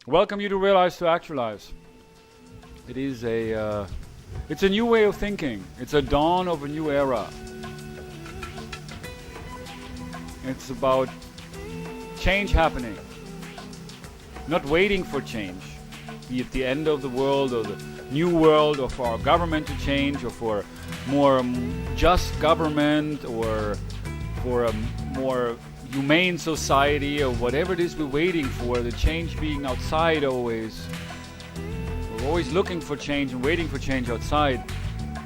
Welcome you to Realize to Actualize. It is it's a new way of thinking. It's a dawn of a new era. It's about change happening. Not waiting for change, be it the end of the world or the new world, or for our government to change, or for more just government, or for a more humane society, or whatever it is we're waiting for, the change being outside always. We're always looking for change and waiting for change outside.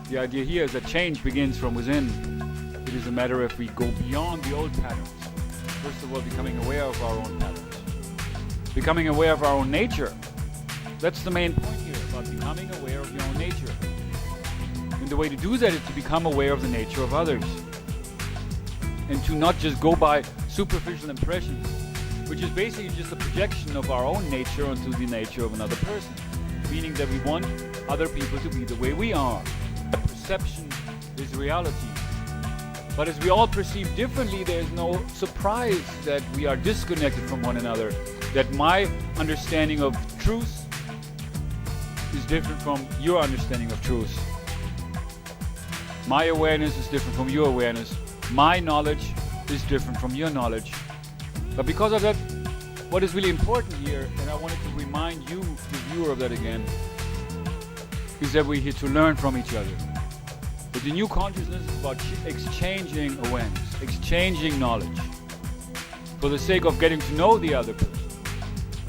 The idea here is that change begins from within. It is a matter if we go beyond the old patterns. First of all, becoming aware of our own patterns. Becoming aware of our own nature. That's the main point here, about becoming aware of your own nature. And the way to do that is to become aware of the nature of others. And to not just go by superficial impressions, which is basically just a projection of our own nature onto the nature of another person. Meaning that we want other people to be the way we are. Perception is reality. But as we all perceive differently, there is no surprise that we are disconnected from one another. That my understanding of truth is different from your understanding of truth. My awareness is different from your awareness. My knowledge is different from your knowledge. But because of that, what is really important here, and I wanted to remind you, the viewer, of that again, is that we're here to learn from each other. But the new consciousness is about exchanging awareness, exchanging knowledge, for the sake of getting to know the other person.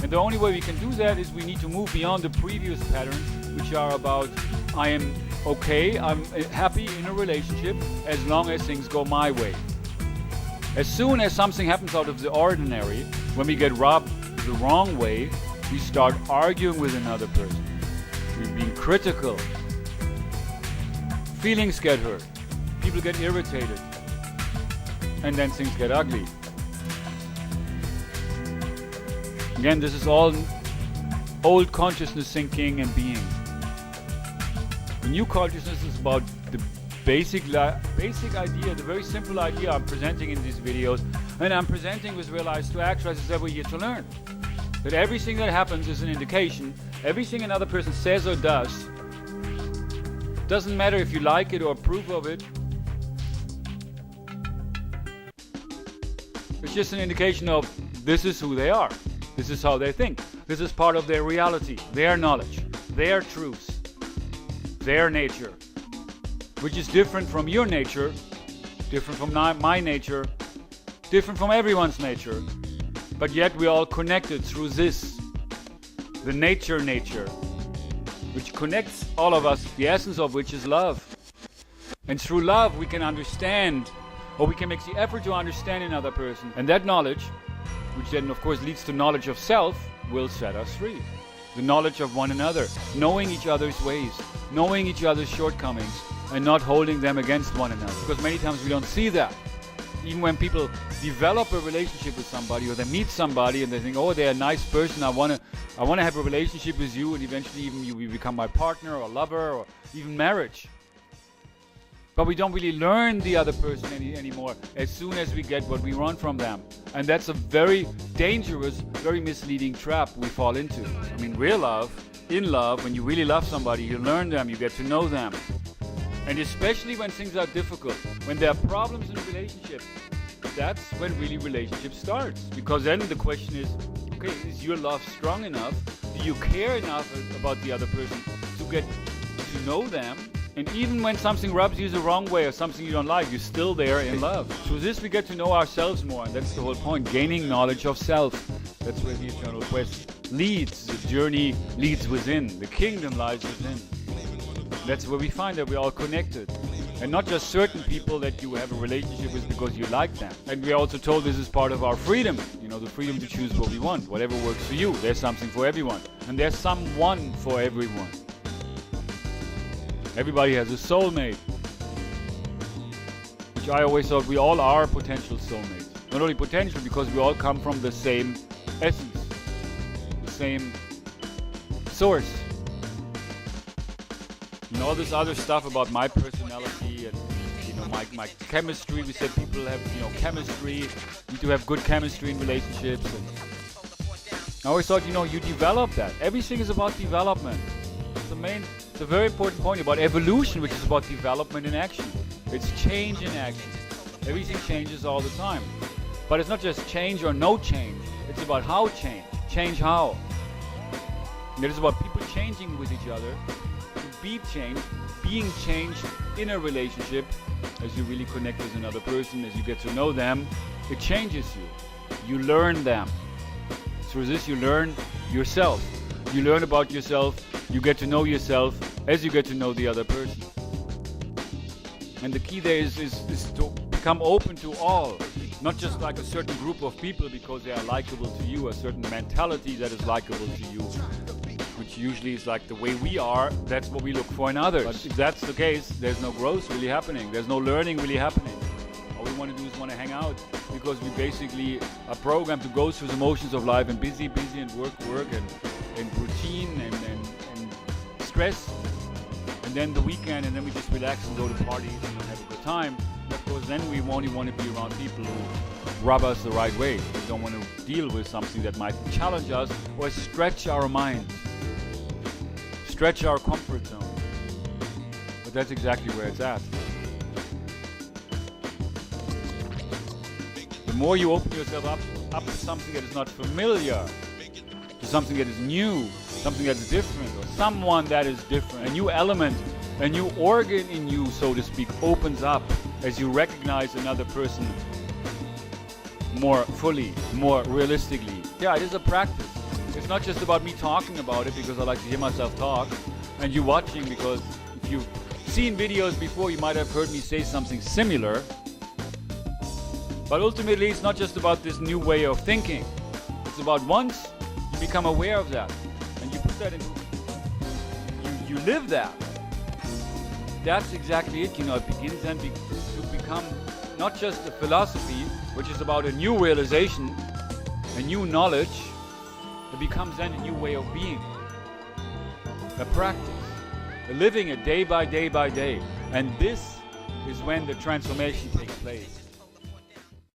And the only way we can do that is we need to move beyond the previous patterns, which are about, I am okay, I'm happy in a relationship as long as things go my way. As soon as something happens out of the ordinary, when we get rubbed the wrong way, we start arguing with another person. We're being critical. Feelings get hurt. People get irritated. And then things get ugly. Again, this is all old consciousness thinking and being. The new consciousness is about the basic idea, the very simple idea I'm presenting in these videos, and I'm presenting with Realize to Actualize, is that we're here to learn. That everything that happens is an indication. Everything another person says or does, doesn't matter if you like it or approve of it, it's just an indication of this is who they are. This is how they think. This is part of their reality, their knowledge, their truth, their nature, which is different from your nature, different from my nature, different from everyone's nature, but yet we're all connected through this, the nature, which connects all of us, the essence of which is love. And through love we can understand, or we can make the effort to understand another person. And that knowledge, which then of course leads to knowledge of self, will set us free. The knowledge of one another, knowing each other's ways, knowing each other's shortcomings, and not holding them against one another. Because many times we don't see that. Even when people develop a relationship with somebody, or they meet somebody and they think, oh, they're a nice person, I want to have a relationship with you, and eventually even you become my partner or lover or even marriage. But we don't really learn the other person anymore as soon as we get what we want from them. And that's a very dangerous, very misleading trap we fall into. I mean, real love, in love, when you really love somebody, you learn them, you get to know them. And especially when things are difficult, when there are problems in a relationship, that's when really relationship starts. Because then the question is, okay, is your love strong enough? Do you care enough about the other person to get to know them? And even when something rubs you the wrong way or something you don't like, you're still there in love. Through this we get to know ourselves more, and that's the whole point, gaining knowledge of self. That's where the eternal quest leads. The journey leads within. The kingdom lies within. That's where we find that we're all connected. And not just certain people that you have a relationship with because you like them. And we're also told this is part of our freedom. You know, the freedom to choose what we want. Whatever works for you. There's something for everyone. And there's someone for everyone. Everybody has a soulmate. Which I always thought we all are potential soulmates. Not only potential, because we all come from the same essence. The same source. And all this other stuff about my personality and, you know, my chemistry. We said people have, you know, chemistry. Need to have good chemistry in relationships. And I always thought, you develop that. Everything is about development. It's a very important point about evolution, which is about development in action. It's change in action. Everything changes all the time. But it's not just change or no change. It's about how change. Change how. And it is about people changing with each other, to be changed, being changed in a relationship. As you really connect with another person, as you get to know them, it changes you. You learn them. Through this you learn yourself. You learn about yourself, you get to know yourself as you get to know the other person. And the key there is to become open to all, not just like a certain group of people because they are likable to you, a certain mentality that is likable to you, which usually is like the way we are, that's what we look for in others. But if that's the case, there's no growth really happening, there's no learning really happening. All we want to do is want to hang out because we basically are programmed to go through the motions of life and busy and work and routine and stress, and then the weekend, and then we just relax and go to parties and have a good time. And of course, then we only want to be around people who rub us the right way. We don't want to deal with something that might challenge us or stretch our minds, stretch our comfort zone. But that's exactly where it's at. The more you open yourself up to something that is not familiar, to something that is new, something that is different, or someone that is different, a new element, a new organ in you, so to speak, opens up as you recognize another person more fully, more realistically. Yeah, it is a practice. It's not just about me talking about it because I like to hear myself talk, and you watching because if you've seen videos before, you might have heard me say something similar. But ultimately, it's not just about this new way of thinking. It's about once you become aware of that, and you put that into, you live that. That's exactly it. It begins then to become not just a philosophy, which is about a new realization, a new knowledge. It becomes then a new way of being, a practice, a living it day by day by day. And this is when the transformation takes place.